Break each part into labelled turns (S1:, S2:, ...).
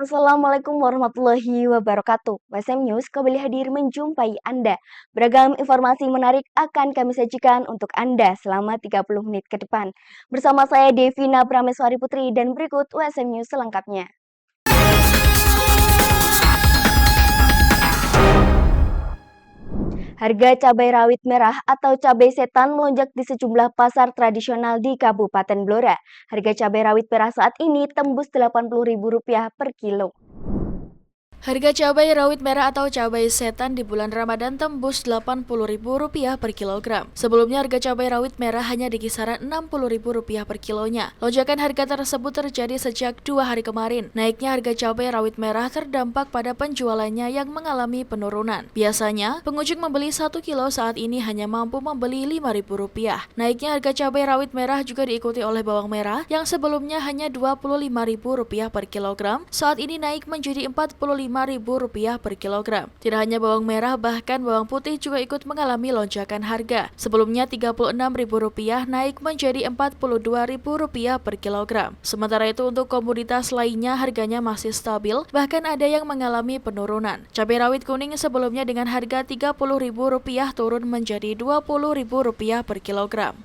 S1: Assalamualaikum warahmatullahi wabarakatuh. WSM News kembali hadir menjumpai Anda. Beragam informasi menarik akan kami sajikan untuk Anda selama 30 menit ke depan. Bersama saya Devina Prameswari Putri dan berikut WSM News selengkapnya. Harga cabai rawit merah atau cabai setan melonjak di sejumlah pasar tradisional di Kabupaten Blora. Harga cabai rawit merah saat ini tembus Rp80.000 per kilo.
S2: Harga cabai rawit merah atau cabai setan di bulan Ramadan tembus Rp80.000 per kilogram. Sebelumnya harga cabai rawit merah hanya di kisaran Rp60.000 per kilonya. Lonjakan harga tersebut terjadi sejak 2 hari kemarin. Naiknya harga cabai rawit merah terdampak pada penjualannya yang mengalami penurunan. Biasanya, pengunjung membeli 1 kilo saat ini hanya mampu membeli Rp5.000. Naiknya harga cabai rawit merah juga diikuti oleh bawang merah yang sebelumnya hanya Rp25.000 per kilogram, saat ini naik menjadi Rp45.000 per kilogram. Tidak hanya bawang merah, bahkan bawang putih juga ikut mengalami lonjakan harga. Sebelumnya Rp36.000 naik menjadi Rp42.000 per kilogram. Sementara itu untuk komoditas lainnya harganya masih stabil, bahkan ada yang mengalami penurunan. Cabai rawit kuning sebelumnya dengan harga Rp30.000 turun menjadi Rp20.000 per kilogram.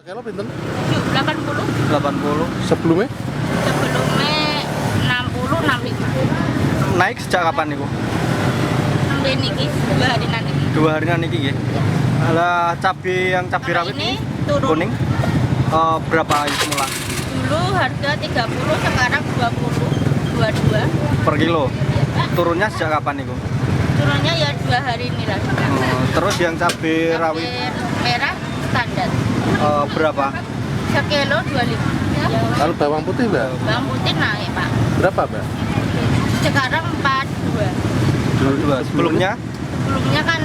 S3: Kilo pinten?
S4: 80.
S3: 80. Sebelumnya?
S4: Sebelumnya 60, 65.
S3: Naik sejak kapan niku?
S4: Sampai niki 2 hari nanti.
S3: 2 hari niki nggih. Lah cabai rawit
S4: ini
S3: kuning
S4: turun.
S3: berapa semula?
S4: Dulu harga 30, sekarang 20, 22
S3: Per kilo.
S4: ya, Pak.
S3: Turunnya sejak kapan niku?
S4: Turunnya ya 2 hari ini lah.
S3: Terus yang cabai rawit
S4: Merah standar.
S3: berapa?
S4: Sekilo 25.
S5: Kalau bawang putih, Mbak,
S4: Bawang putih naik, Pak.
S5: berapa, Mbak?
S4: Sekarang 42.
S3: 22. Sebelumnya
S4: Sebelumnya kan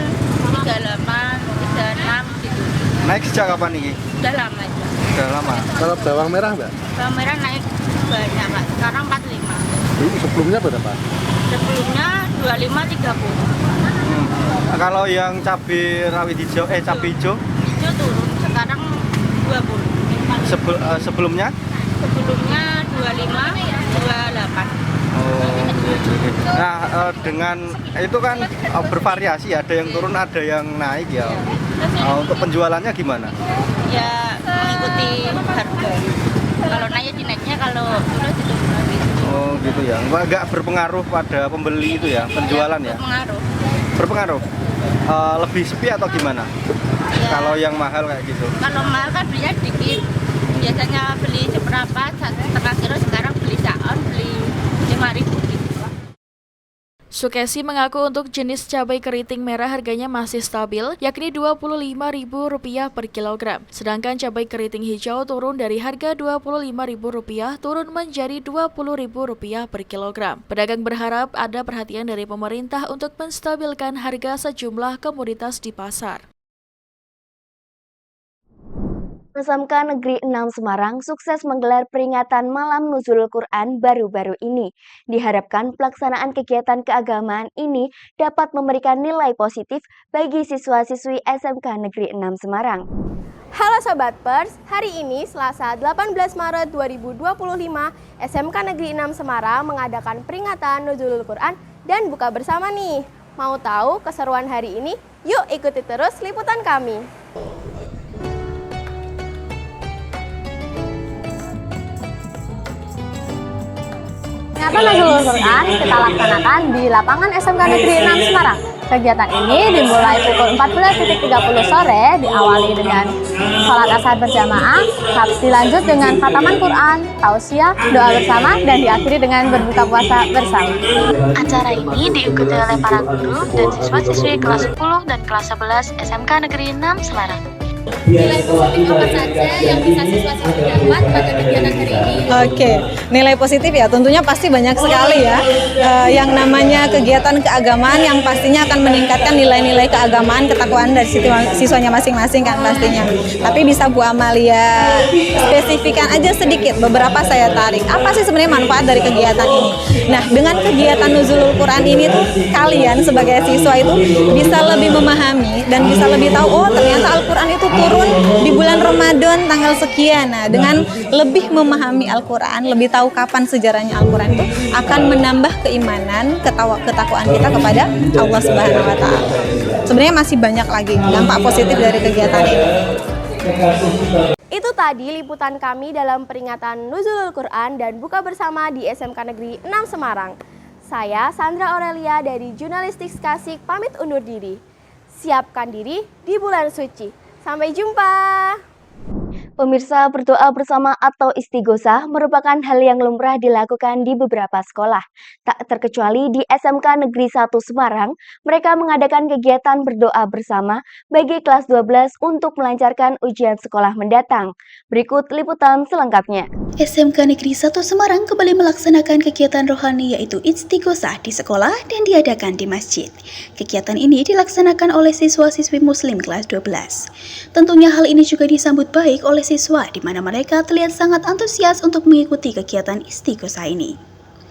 S4: 38, 36 gitu.
S3: naik sejak kapan nih?
S4: Udah lama itu.
S3: Sudah lama.
S5: Kalau bawang merah, Mbak,
S4: Bawang merah naik banyak, Pak. Sekarang 45.
S5: dulu sebelumnya berapa?
S4: Sebelumnya 25, 30.
S3: Kalau yang cabai rawit hijau cabai hijau
S4: Hijau turun, sekarang 20.
S3: sebelumnya?
S4: Sebelumnya 25, 28.
S3: Nah, dengan itu kan bervariasi, ada yang turun, ada yang naik ya. Untuk penjualannya gimana?
S4: Ya mengikuti harga. Kalau naik dinaiknya, kalau turun diturun gitu.
S3: Oh gitu ya, nggak berpengaruh pada pembeli itu ya, penjualan ya?
S4: Berpengaruh.
S3: Berpengaruh? Lebih sepi atau gimana?
S4: Ya,
S3: Kalau yang mahal kayak gitu?
S4: kalau mahal kan belinya dikit. Biasanya beli seberapa, 1,5 kilo, sekarang beli saon, beli 5.000 gitu.
S2: Sukesi mengaku untuk jenis cabai keriting merah harganya masih stabil, yakni Rp25.000 per kilogram. Sedangkan cabai keriting hijau turun dari harga Rp25.000 turun menjadi Rp20.000 per kilogram. Pedagang berharap ada perhatian dari pemerintah untuk menstabilkan harga sejumlah komoditas di pasar.
S1: SMK Negeri 6 Semarang sukses menggelar peringatan Malam Nuzulul Quran baru-baru ini. Diharapkan pelaksanaan kegiatan keagamaan ini dapat memberikan nilai positif bagi siswa-siswi SMK Negeri 6 Semarang.
S6: Halo Sobat Pers, hari ini Selasa 18 Maret 2025, SMK Negeri 6 Semarang mengadakan peringatan Nuzulul Quran dan buka bersama nih. Mau tahu keseruan hari ini? Yuk ikuti terus liputan kami.
S7: Peringatan Nuzulul Quran kita laksanakan di lapangan SMK Negeri 6 Semarang. Kegiatan ini dimulai pukul 14.30 sore, diawali dengan sholat asar berjamaah, dilanjut dengan khataman Quran, tausiah, doa bersama, dan diakhiri dengan berbuka puasa bersama.
S8: Acara ini diikuti oleh para guru dan siswa-siswi kelas 10 dan kelas 11 SMK Negeri 6 Semarang.
S6: Nilai positif apa saja yang bisa siswa-siswi dapat pada kegiatan hari ini?
S9: Oke, nilai positif ya tentunya pasti banyak sekali ya. Yang namanya kegiatan keagamaan yang pastinya akan meningkatkan nilai-nilai keagamaan, ketakwaan dari siswanya masing-masing kan pastinya. Tapi bisa Bu Amalia spesifikkan aja sedikit, beberapa saya tarik. Apa sih sebenarnya manfaat dari kegiatan ini? Nah, dengan kegiatan Nuzulul Quran ini tuh kalian sebagai siswa itu bisa lebih memahami dan bisa lebih tahu, oh ternyata Al-Quran itu turun di bulan Ramadan tanggal sekian. Nah, dengan lebih memahami Al-Quran, lebih tahu kapan sejarahnya Al-Quran itu akan menambah keimanan, ketakwaan kita kepada Allah Subhanahu wa Ta'ala. Sebenarnya masih banyak lagi dampak positif dari kegiatan ini.
S6: Itu tadi liputan kami dalam peringatan Nuzulul Quran dan buka bersama di SMK Negeri 6 Semarang. Saya Sandra Aurelia dari Jurnalistik Skasik pamit undur diri. Siapkan diri di bulan suci. Sampai jumpa.
S1: Pemirsa, berdoa bersama atau istighosah merupakan hal yang lumrah dilakukan di beberapa sekolah. Tak terkecuali di SMK Negeri 1 Semarang, mereka mengadakan kegiatan berdoa bersama bagi kelas 12 untuk melancarkan ujian sekolah mendatang. Berikut liputan selengkapnya.
S10: SMK Negeri 1 Semarang kembali melaksanakan kegiatan rohani yaitu istighosah di sekolah dan diadakan di masjid. Kegiatan ini dilaksanakan oleh siswa-siswi muslim kelas 12. Tentunya hal ini juga disambut baik oleh siswa di mana mereka terlihat sangat antusias untuk mengikuti kegiatan istighosah ini.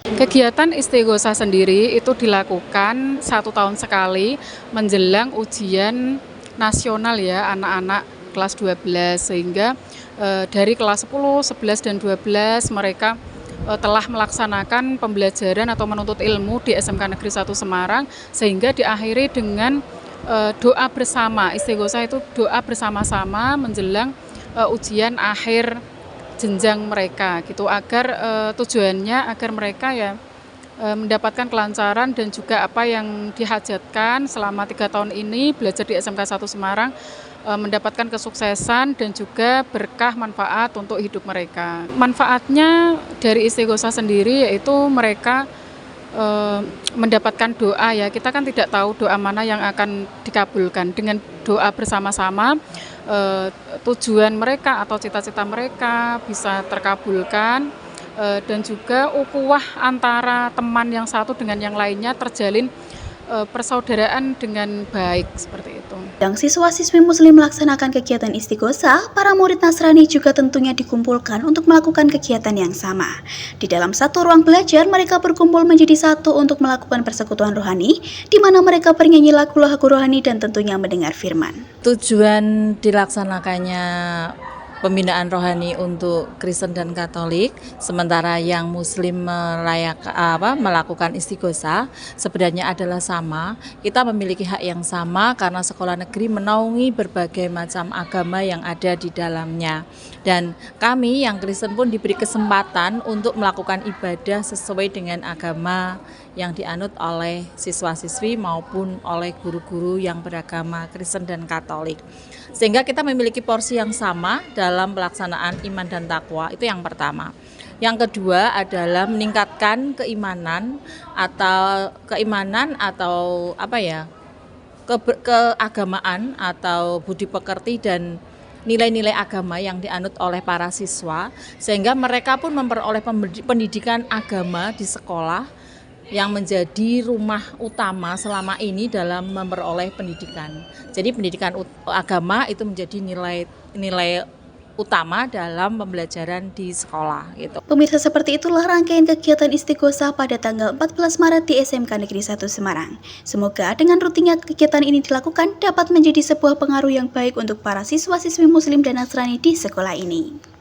S11: Kegiatan istighosah sendiri itu dilakukan 1 tahun sekali menjelang ujian nasional ya anak-anak kelas 12 sehingga dari kelas 10, 11, dan 12 mereka telah melaksanakan pembelajaran atau menuntut ilmu di SMK Negeri 1 Semarang sehingga diakhiri dengan doa bersama. Istighosah itu doa bersama-sama menjelang ujian akhir jenjang mereka gitu agar tujuannya agar mereka ya mendapatkan kelancaran dan juga apa yang dihajatkan selama 3 tahun ini belajar di SMK 1 Semarang mendapatkan kesuksesan dan juga berkah manfaat untuk hidup mereka. Manfaatnya dari istighosah sendiri yaitu mereka mendapatkan doa ya. Kita kan tidak tahu doa mana yang akan dikabulkan. Dengan doa bersama-sama tujuan mereka atau cita-cita mereka bisa terkabulkan dan juga ukhuwah antara teman yang satu dengan yang lainnya terjalin persaudaraan dengan baik seperti itu.
S10: Sedang siswa-siswi muslim melaksanakan kegiatan istighosah, para murid Nasrani juga tentunya dikumpulkan untuk melakukan kegiatan yang sama. Di dalam satu ruang belajar, mereka berkumpul menjadi satu untuk melakukan persekutuan rohani, di mana mereka bernyanyi lagu-lagu rohani dan tentunya mendengar firman.
S12: Tujuan dilaksanakannya pembinaan rohani untuk Kristen dan Katolik, sementara yang Muslim melakukan istighosah sebenarnya adalah sama. Kita memiliki hak yang sama karena sekolah negeri menaungi berbagai macam agama yang ada di dalamnya. Dan kami yang Kristen pun diberi kesempatan untuk melakukan ibadah sesuai dengan agama yang dianut oleh siswa-siswi maupun oleh guru-guru yang beragama Kristen dan Katolik. Sehingga kita memiliki porsi yang sama dalam pelaksanaan iman dan takwa, itu yang pertama. Yang kedua adalah meningkatkan keimanan atau keagamaan atau budi pekerti dan nilai-nilai agama yang dianut oleh para siswa, sehingga mereka pun memperoleh pendidikan agama di sekolah yang menjadi rumah utama selama ini dalam memperoleh pendidikan. Jadi pendidikan agama itu menjadi nilai utama dalam pembelajaran di sekolah gitu.
S10: Pemirsa, seperti itulah rangkaian kegiatan istighosah pada tanggal 14 Maret di SMK Negeri 1 Semarang. Semoga dengan rutinnya kegiatan ini dilakukan dapat menjadi sebuah pengaruh yang baik untuk para siswa-siswi muslim dan Nasrani di sekolah ini.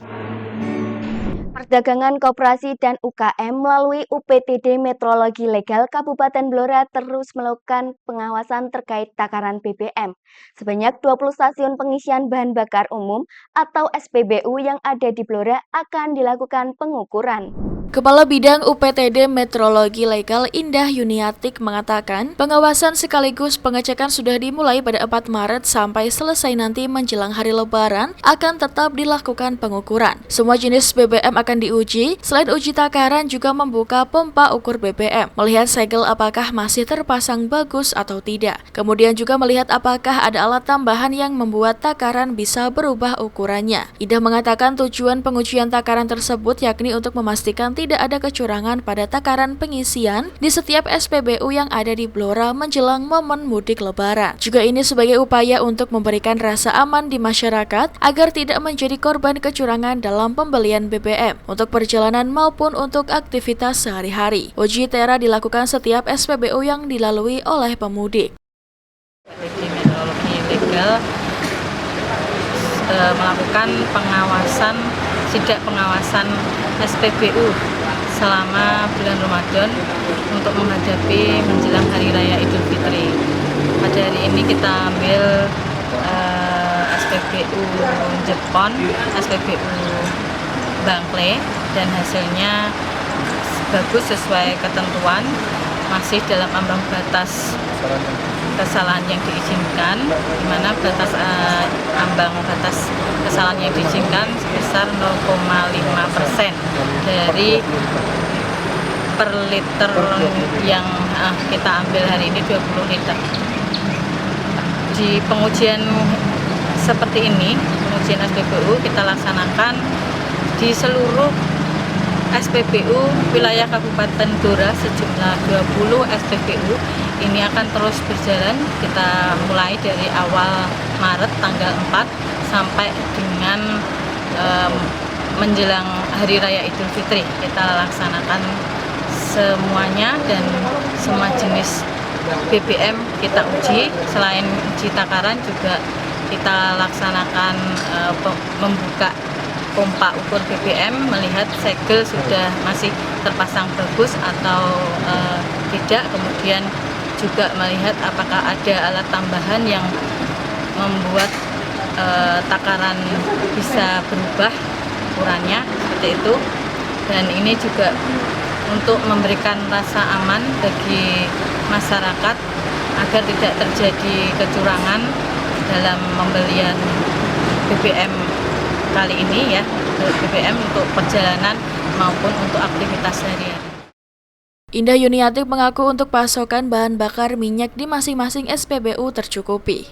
S1: Perdagangan Koperasi dan UKM melalui UPTD Metrologi Legal Kabupaten Blora terus melakukan pengawasan terkait takaran BBM. Sebanyak 20 stasiun pengisian bahan bakar umum atau SPBU yang ada di Blora akan dilakukan pengukuran.
S2: Kepala Bidang UPTD Metrologi Legal Indah Yuniatik mengatakan, pengawasan sekaligus pengecekan sudah dimulai pada 4 Maret sampai selesai nanti menjelang hari Lebaran akan tetap dilakukan pengukuran. Semua jenis BBM akan diuji, selain uji takaran juga membuka pompa ukur BBM, melihat segel apakah masih terpasang bagus atau tidak. Kemudian juga melihat apakah ada alat tambahan yang membuat takaran bisa berubah ukurannya. Indah mengatakan tujuan pengujian takaran tersebut yakni untuk memastikan tidak ada kecurangan pada takaran pengisian di setiap SPBU yang ada di Blora menjelang momen mudik Lebaran. Juga ini sebagai upaya untuk memberikan rasa aman di masyarakat agar tidak menjadi korban kecurangan dalam pembelian BBM untuk perjalanan maupun untuk aktivitas sehari-hari. Uji tera dilakukan setiap SPBU yang dilalui oleh pemudik.
S13: Metrologi Legal melakukan pengawasan, sidak pengawasan SPBU selama bulan Ramadan untuk menghadapi menjelang Hari Raya Idul Fitri. Pada hari ini kita ambil SPBU Jepon, SPBU Bangkle, dan hasilnya bagus sesuai ketentuan, masih dalam ambang batas kesalahan yang diizinkan, di mana ambang batas kesalahan yang diizinkan sebesar 0,5% dari per liter yang kita ambil hari ini 20 liter. Di pengujian seperti ini, pengujian SPBU kita laksanakan di seluruh SPBU wilayah Kabupaten Blora sejumlah 20 SPBU. Ini akan terus berjalan, kita mulai dari awal Maret tanggal 4 sampai dengan menjelang Hari Raya Idul Fitri. Kita laksanakan semuanya dan semua jenis BBM kita uji. Selain uji takaran juga kita laksanakan membuka pompa ukur BBM, melihat segel sudah masih terpasang bagus atau tidak, kemudian juga melihat apakah ada alat tambahan yang membuat takaran bisa berubah ukurannya, seperti itu. Dan ini juga untuk memberikan rasa aman bagi masyarakat agar tidak terjadi kecurangan dalam pembelian BBM kali ini ya, BBM untuk perjalanan maupun untuk aktivitas harian.
S2: Indah Yuniati mengaku untuk pasokan bahan bakar minyak di masing-masing SPBU tercukupi.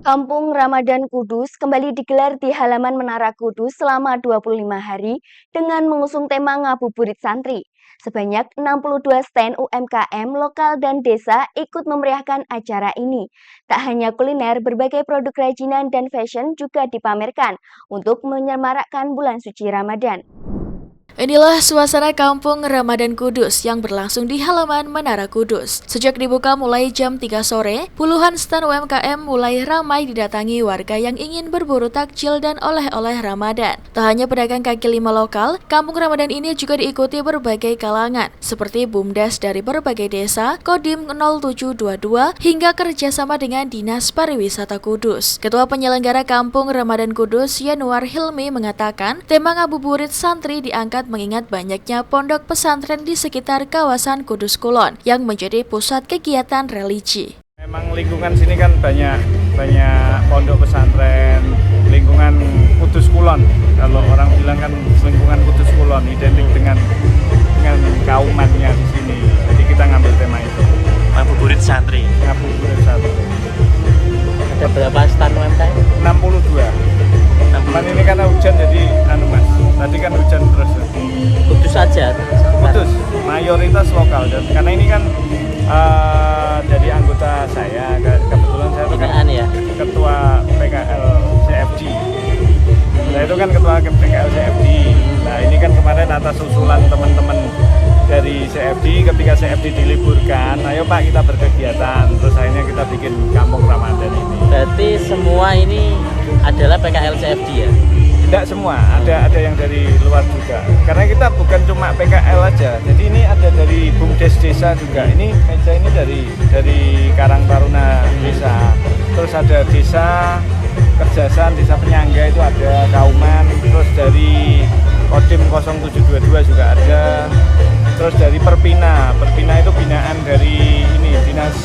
S1: Kampung Ramadan Kudus kembali digelar di halaman Menara Kudus selama 25 hari dengan mengusung tema Ngabuburit Santri. Sebanyak 62 stand UMKM lokal dan desa ikut memeriahkan acara ini. Tak hanya kuliner, berbagai produk kerajinan dan fashion juga dipamerkan untuk menyemarakkan bulan suci Ramadan.
S2: Inilah suasana Kampung Ramadan Kudus yang berlangsung di halaman Menara Kudus. Sejak dibuka mulai jam 3 sore, puluhan stand UMKM mulai ramai didatangi warga yang ingin berburu takjil dan oleh-oleh Ramadan. Tak hanya pedagang kaki lima lokal, Kampung Ramadan ini juga diikuti berbagai kalangan, seperti BUMDes dari berbagai desa, Kodim 0722, hingga kerjasama dengan Dinas Pariwisata Kudus. Ketua Penyelenggara Kampung Ramadan Kudus, Yanuar Hilmi, mengatakan tema Ngabuburit Santri diangkat mengingat banyaknya pondok pesantren di sekitar kawasan Kudus Kulon yang menjadi pusat kegiatan religi.
S14: Memang lingkungan sini kan banyak pondok pesantren, lingkungan Kudus Kulon. Kalau orang bilang kan lingkungan Kudus Kulon identik dengan kaumannya di sini. Jadi kita ngambil tema itu.
S15: Ngabuburit Santri.
S14: Ngabuburit Santri.
S15: Ada berapa stand UMKM?
S14: 62. Cuman ini karena hujan jadi Mas. Tadi kan hujan terus.
S15: Kudus saja.
S14: Kudus, mayoritas lokal. Dan karena ini kan dari anggota saya, kebetulan saya itu kan ketua PKL CFD. Saya itu kan ketua PKL CFD. Nah ini kan kemarin atas usulan teman-teman dari CFD, ketika CFD diliburkan, ayo Pak kita berkegiatan. Terus akhirnya kita bikin Kampung Ramadan ini.
S15: Berarti semua ini adalah PKL CFD ya?
S14: Tidak semua, ada yang dari luar juga. Karena kita bukan cuma PKL aja. Jadi ini ada dari BUMDes desa juga. Ini meja ini dari Karang Taruna desa. Terus ada desa Kerjasan, desa penyangga itu ada Kauman. Terus dari Kodim 0722 juga ada. Terus dari Perpina itu binaan dari ini Dinas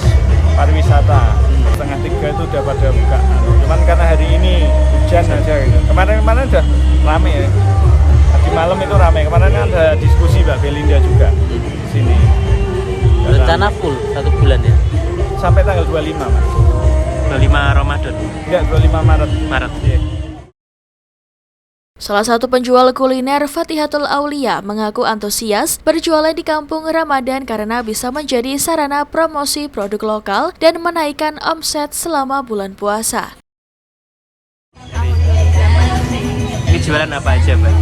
S14: Pariwisata. Setengah 3 itu udah pada buka. Cuman karena hari ini hujan aja gitu. Kemarin udah rame ya. Di malam itu rame. Kemarin kan ada diskusi Mbak Belinda juga di sini.
S15: Rencana full 1 bulan ya?
S14: Sampai tanggal 25 Mas.
S15: 25 Ramadan?
S14: Enggak, 25 Maret.
S15: Iya.
S2: Salah satu penjual kuliner Fatihatul Aulia mengaku antusias berjualan di Kampung Ramadan karena bisa menjadi sarana promosi produk lokal dan menaikkan omset selama bulan puasa.
S15: Ini jualan apa aja Mbak?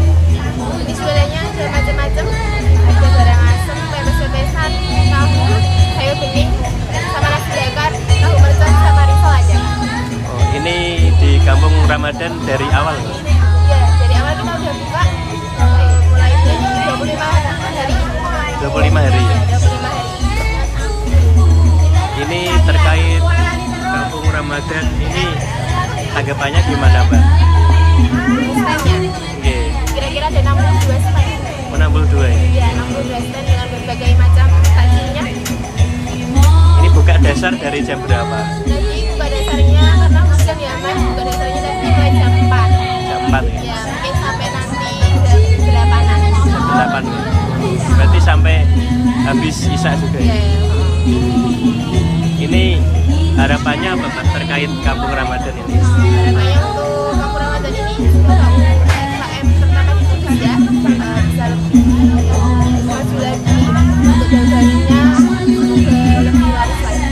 S6: Di jualannya ada macam-macam, ada barang asem, pepes-pepesan, tahu, sayur bening, sama nasi bakar, tahu mercon, sama risol aja.
S15: Oh, ini di Kampung Ramadan 25 hari ya.
S6: 25 hari.
S15: Ini terkait Kampung Ramadan ini tanggapannya gimana, Mbak?
S6: Standnya
S15: Oke.
S6: kira-kira ada 62 stand.
S15: 62 ya.
S6: Iya, 62 stand dengan berbagai macam takjilnya.
S15: Ini buka dasar dari jam berapa?
S6: Jadi buka dasarnya karena hujan ya Mas, buka dasarnya dari mulai jam 4.
S15: Jam 4 ya.
S6: Ya, mungkin sampai nanti jam 8-an.
S15: Jam 8 ya. Berarti sampai habis isya juga ya. Ini harapannya apa, Mbak, terkait Kampung Ramadan ini?
S6: Harapannya untuk Kampung Ramadan ini semoga UMKM terutama di Jogja bisa lebih maju lagi untuk dagangannya, semoga lebih laris lagi.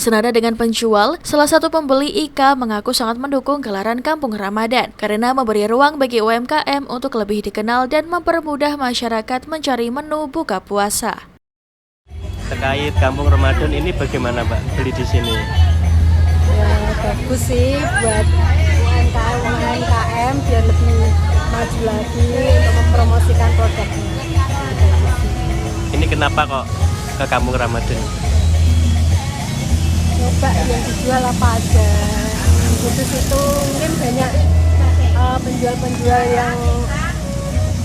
S2: Senada dengan penjual, salah satu pembeli Ika mengaku sangat mendukung gelaran Kampung Ramadan karena memberi ruang bagi UMKM untuk lebih dikenal dan mempermudah masyarakat mencari menu buka puasa.
S15: Terkait Kampung Ramadan ini bagaimana, Mbak, beli di sini?
S9: Ya bagus sih buat UMKM biar lebih maju lagi untuk mempromosikan produknya.
S15: Ini kenapa kok ke Kampung Ramadan?
S9: Coba yang dijual apa aja. Khusus itu mungkin banyak penjual-penjual yang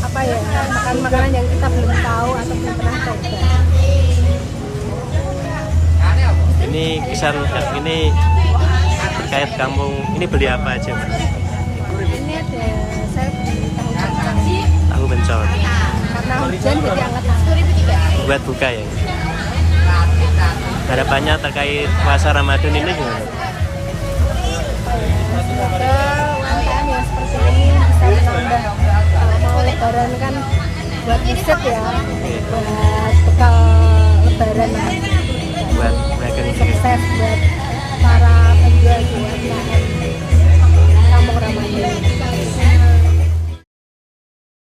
S9: apa ya, makanan-makanan yang kita belum tahu atau belum pernah coba.
S15: Ini kisaran ini terkait kampung ini beli apa aja, Mbak?
S9: Ini ada saya beli tahu bencong.
S15: Tahu bencong.
S9: Karena hujan jadi anget.
S15: Buat buka ya. Harapannya terkait puasa Ramadan ini gimana?
S9: Semoga UMKM yang seperti ini bisa menambah. Kalau mau lebaran kan buat riset ya, buat bekal lebaran nanti.
S15: Buat dagang
S9: Sukses buat para penjual di UMKM Kampung Ramadan.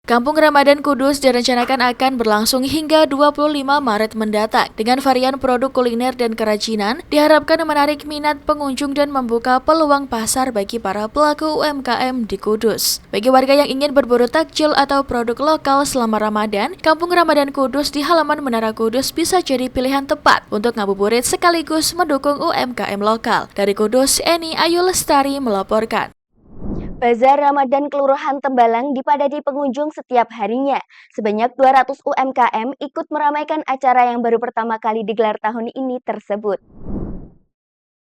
S2: Kampung Ramadan Kudus direncanakan akan berlangsung hingga 25 Maret mendatang. Dengan varian produk kuliner dan kerajinan, diharapkan menarik minat pengunjung dan membuka peluang pasar bagi para pelaku UMKM di Kudus. Bagi warga yang ingin berburu takjil atau produk lokal selama Ramadan, Kampung Ramadan Kudus di halaman Menara Kudus bisa jadi pilihan tepat untuk ngabuburit sekaligus mendukung UMKM lokal. Dari Kudus, Eni Ayu Lestari melaporkan.
S1: Bazar Ramadan Kelurahan Tembalang dipadati pengunjung setiap harinya. Sebanyak 200 UMKM ikut meramaikan acara yang baru pertama kali digelar tahun ini tersebut.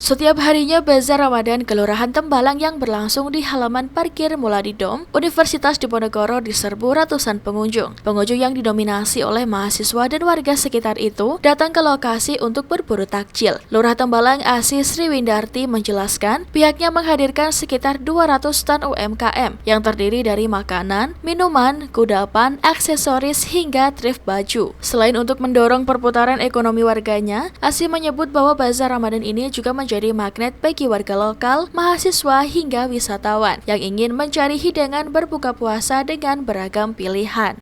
S2: Setiap harinya Bazar Ramadan Kelurahan Tembalang yang berlangsung di halaman parkir Muladi Dom Universitas Diponegoro diserbu ratusan pengunjung. Pengunjung yang didominasi oleh mahasiswa dan warga sekitar itu datang ke lokasi untuk berburu takjil. Lurah Tembalang Asih Sri Windarti menjelaskan pihaknya menghadirkan sekitar 200 stand UMKM yang terdiri dari makanan, minuman, kudapan, aksesoris hingga thrift baju. Selain untuk mendorong perputaran ekonomi warganya, Asih menyebut bahwa Bazar Ramadan ini juga menjadi magnet bagi warga lokal, mahasiswa hingga wisatawan yang ingin mencari hidangan berbuka puasa dengan beragam pilihan.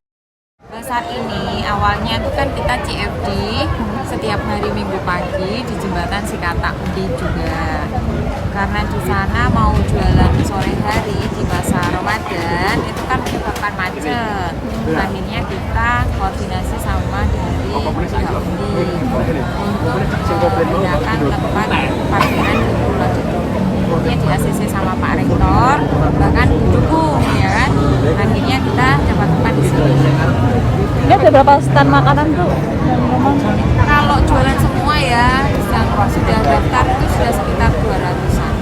S16: Bazar ini awalnya itu kan kita CFD setiap hari Minggu pagi di jembatan Sikata Undi juga. Karena di sana mau jualan sore hari di pasar Ramadan itu kan menyebabkan macet. Akhirnya kita koordinasi sama dari pihak Undi untuk menggunakan tempat parkiran di Pulau Ini di ACC sama Pak Rektor, bahkan didukung ya kan. Akhirnya kita dapat tempat di sini.
S9: Ini ada berapa stand makanan tuh?
S16: Kalau jualan semua ya, yang sudah daftar itu sudah sekitar 200-an.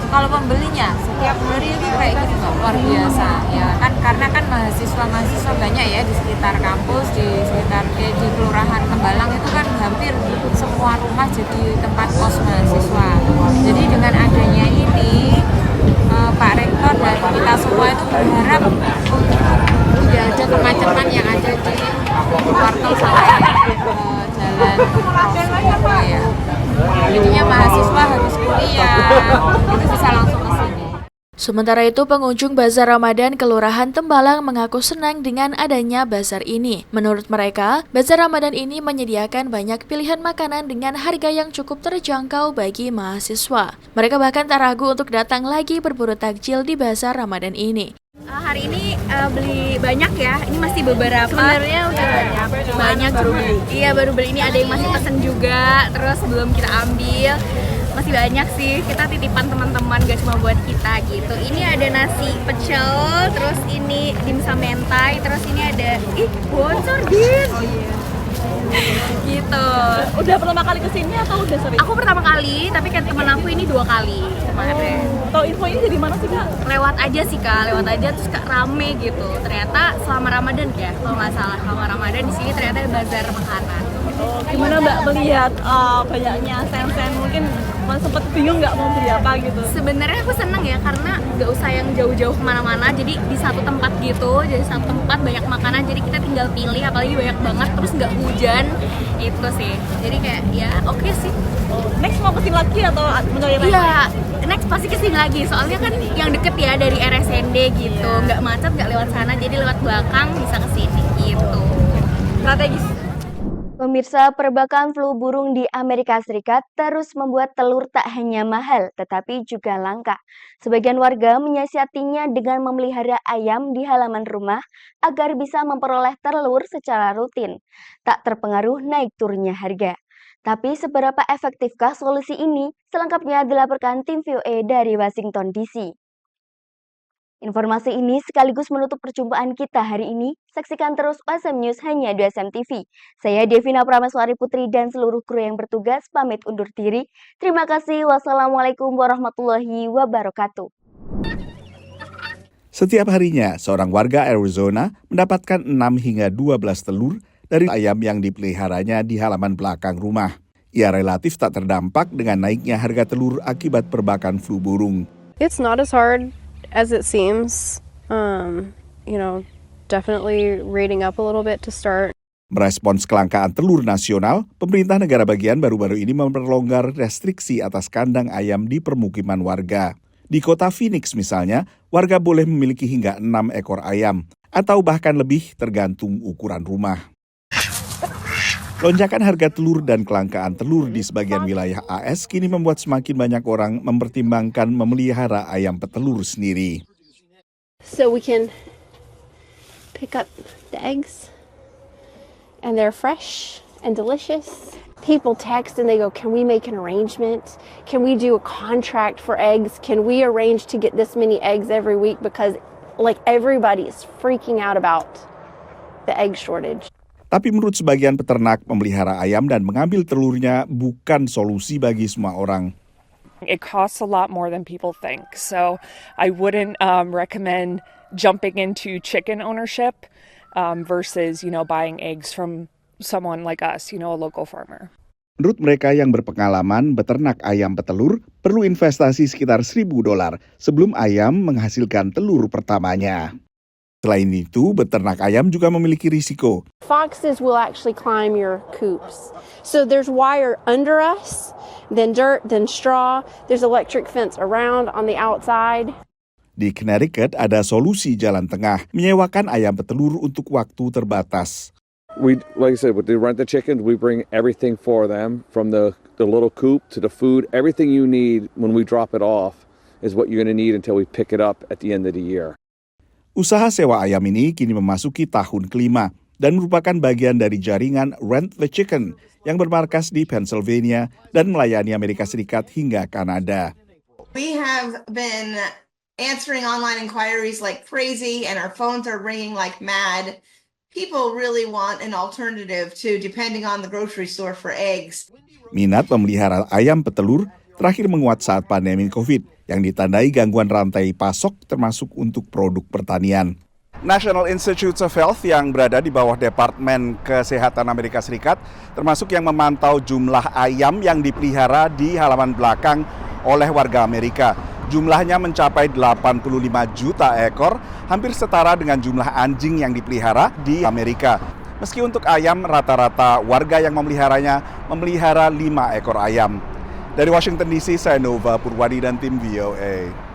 S16: Kalau pembelinya setiap hari itu kayak gitu luar biasa ya kan, karena kan mahasiswa banyak ya di sekitar kampus, di sekitar di Kelurahan Tembalang itu kan hampir semua rumah jadi tempat kos mahasiswa. Jadi dengan adanya ini Pak Rektor dan kita semua itu berharap tidak ada kemacetan yang ada di Wartel sampai jalan Prof. ya. Jadinya mahasiswa harus kuliah itu bisa langsung ke sini.
S2: Sementara itu, pengunjung Bazar Ramadan Kelurahan Tembalang mengaku senang dengan adanya bazar ini. Menurut mereka, Bazar Ramadan ini menyediakan banyak pilihan makanan dengan harga yang cukup terjangkau bagi mahasiswa. Mereka bahkan tak ragu untuk datang lagi berburu takjil di Bazar Ramadan ini.
S17: Hari ini beli banyak ya, ini masih beberapa. Sebenarnya udah banyak baru beli. Iya, baru beli. Ini ada yang masih pesen juga, terus belum kita ambil. Masih banyak sih, kita titipan teman-teman, gak cuma buat kita gitu. Ini ada nasi pecel, terus ini dimsum mentai, terus ini ada bocor din. Oh iya. Gitu.
S9: Udah pertama kali kesini atau udah sering?
S17: Aku pertama kali, tapi kan temen aku ini 2 kali kemarin.
S9: Tahu info ini dari mana sih Kak?
S17: Lewat aja sih Kak, lewat aja terus Kak rame gitu. Ternyata selama Ramadan ya, kalau nggak salah selama Ramadan di sini ternyata ada bazar makanan.
S9: Oh, gimana Mbak melihat banyaknya sen-sen, mungkin sempat bingung nggak mau beli apa gitu?
S17: Sebenarnya aku seneng ya karena nggak usah yang jauh-jauh kemana-mana, jadi di satu tempat gitu, jadi satu tempat banyak makanan, jadi kita tinggal pilih, apalagi banyak banget, terus nggak hujan, itu sih. Jadi kayak ya oke sih.
S9: Next mau kesini lagi atau mencari lain?
S17: Iya, next pasti kesini lagi, soalnya kan yang deket ya dari RSND gitu, nggak macet, nggak lewat sana, jadi lewat belakang bisa kesini gitu.
S9: Strategis.
S1: Pemirsa, perbakan flu burung di Amerika Serikat terus membuat telur tak hanya mahal, tetapi juga langka. Sebagian warga menyiasatinya dengan memelihara ayam di halaman rumah agar bisa memperoleh telur secara rutin, tak terpengaruh naik turunnya harga. Tapi seberapa efektifkah solusi ini? Selengkapnya dilaporkan tim VOA dari Washington DC. Informasi ini sekaligus menutup perjumpaan kita hari ini. Saksikan terus OSM News hanya di OSM TV. Saya Devina Prameswari Putri dan seluruh kru yang bertugas pamit undur diri. Terima kasih. Wassalamualaikum warahmatullahi wabarakatuh.
S18: Setiap harinya, seorang warga Arizona mendapatkan 6 hingga 12 telur dari ayam yang dipeliharanya di halaman belakang rumah. Ia relatif tak terdampak dengan naiknya harga telur akibat perbakan flu burung.
S19: It's not as hard as it seems, definitely rating up a little bit to start.
S18: Merespons kelangkaan telur nasional, pemerintah negara bagian baru-baru ini memperlonggar restriksi atas kandang ayam di permukiman warga. Di kota Phoenix misalnya, warga boleh memiliki hingga 6 ekor ayam, atau bahkan lebih tergantung ukuran rumah. Lonjakan harga telur dan kelangkaan telur di sebagian wilayah AS kini membuat semakin banyak orang mempertimbangkan memelihara ayam petelur sendiri.
S19: So we can pick up the eggs and they're fresh and delicious. People text and they go, "Can we make an arrangement? Can we do a contract for eggs? Can we arrange to get this many eggs every week?" Because like everybody is freaking out about the egg shortage.
S18: Tapi menurut sebagian peternak, memelihara ayam dan mengambil telurnya bukan solusi bagi semua orang.
S20: It costs a lot more than people think. So I wouldn't recommend jumping into chicken ownership versus, buying eggs from someone like us, a local farmer.
S18: Menurut mereka yang berpengalaman, beternak ayam petelur perlu investasi sekitar $1.000 sebelum ayam menghasilkan telur pertamanya. Selain itu, beternak ayam juga memiliki risiko.
S19: Foxes will actually climb your coops. So there's wire under us, then dirt, then straw. There's electric fence around on the outside.
S18: Di Connecticut ada solusi jalan tengah, menyewakan ayam petelur untuk waktu terbatas.
S21: We, like I said, with the rent the chickens, we bring everything for them, from the little coop to the food. Everything you need when we drop it off is what you're going to need until we pick it up at the end of the year.
S18: Usaha sewa ayam ini kini memasuki tahun ke-5 dan merupakan bagian dari jaringan Rent the Chicken yang bermarkas di Pennsylvania dan melayani Amerika Serikat hingga Kanada.
S22: We have been answering online inquiries like crazy and our phones are ringing like mad. People really want an alternative to depending on the grocery store for eggs.
S18: Minat memelihara ayam petelur terakhir menguat saat pandemi COVID yang ditandai gangguan rantai pasok termasuk untuk produk pertanian. National Institutes of Health yang berada di bawah Departemen Kesehatan Amerika Serikat termasuk yang memantau jumlah ayam yang dipelihara di halaman belakang oleh warga Amerika. Jumlahnya mencapai 85 juta ekor, hampir setara dengan jumlah anjing yang dipelihara di Amerika. Meski untuk ayam, rata-rata warga yang memeliharanya memelihara 5 ekor ayam. Dari Washington DC, saya Nova Purwadi dan tim VOA.